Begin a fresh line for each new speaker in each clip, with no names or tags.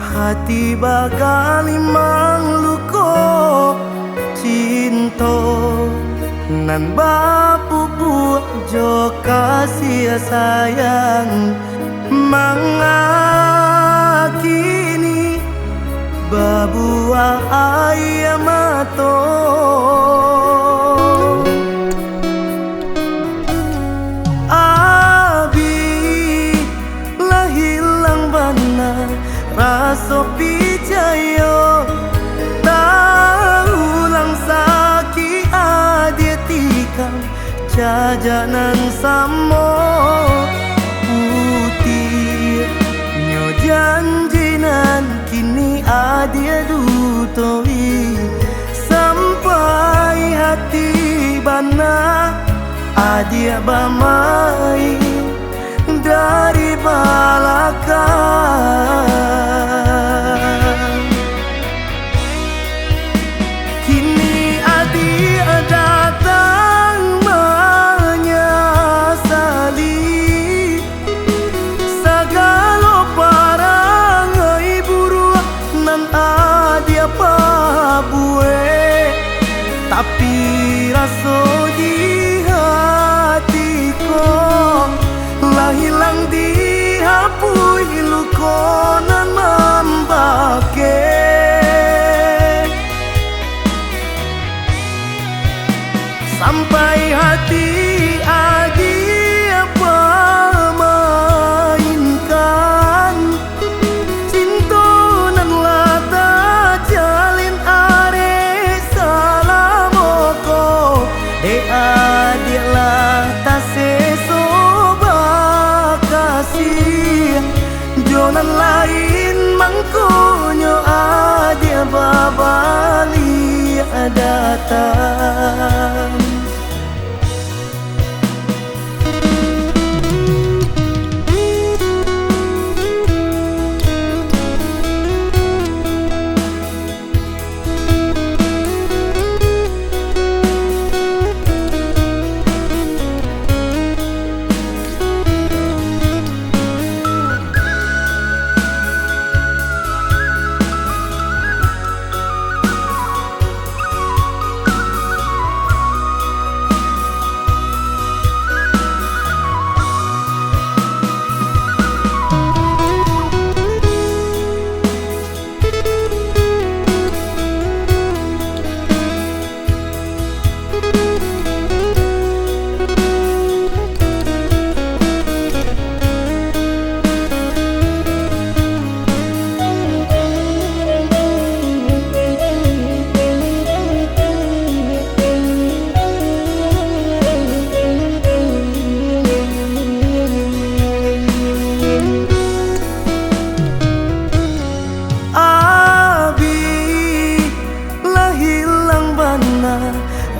hati bakal mangluko cinta nan bapupu jo kasih sayang mangakini babuah ayam mato raso picayo taulang saki adia tikam jajanan samo putih nyo janjinan kini adia dutoi sampai hati bana adia bamai dari belakang. Kini adia datang menyesali segala parangai buruk nan adia pabue, tapi raso di hatiku hilang dihapui lukonan membake sampai hati adia pemainkan cinta nan lata jalin are salamoko adia lata seso jonan lain mangkonyo adia babali datang.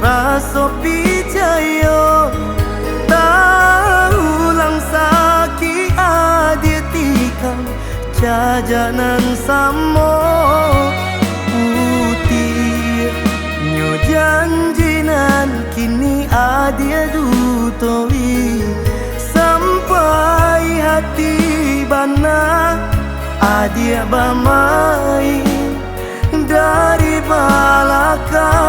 Raso picayo taulang saki adia tikam jajanan samo putih nyo janjinan kini adia dutoi sampai hati bana adia bamai dari belakang.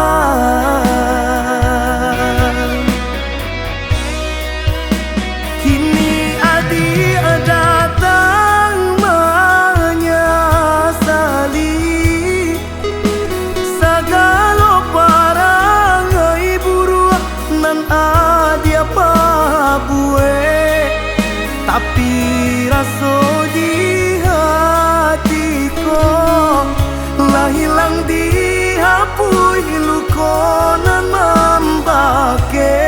Kini adia datang menyesali segala parangai buruk nan adia pabue, tapi raso di hatiku hilang dihapui lukonan membake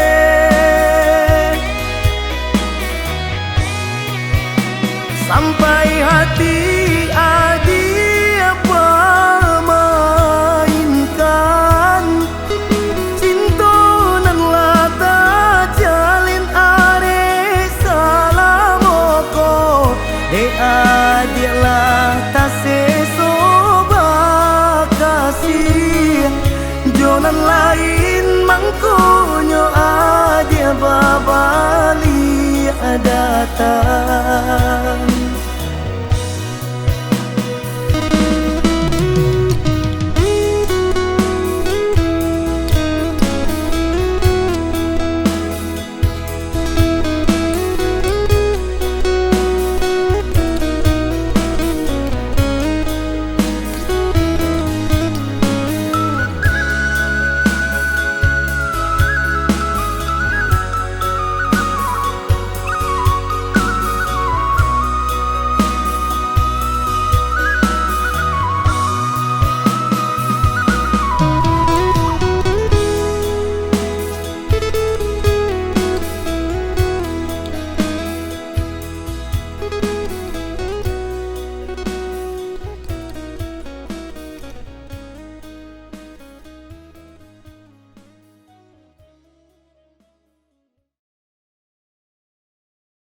sampai hati adia pemainkan cinta nan lata jalin are salamoko adia lata seso jonan lain mangkonyo adia babali datang.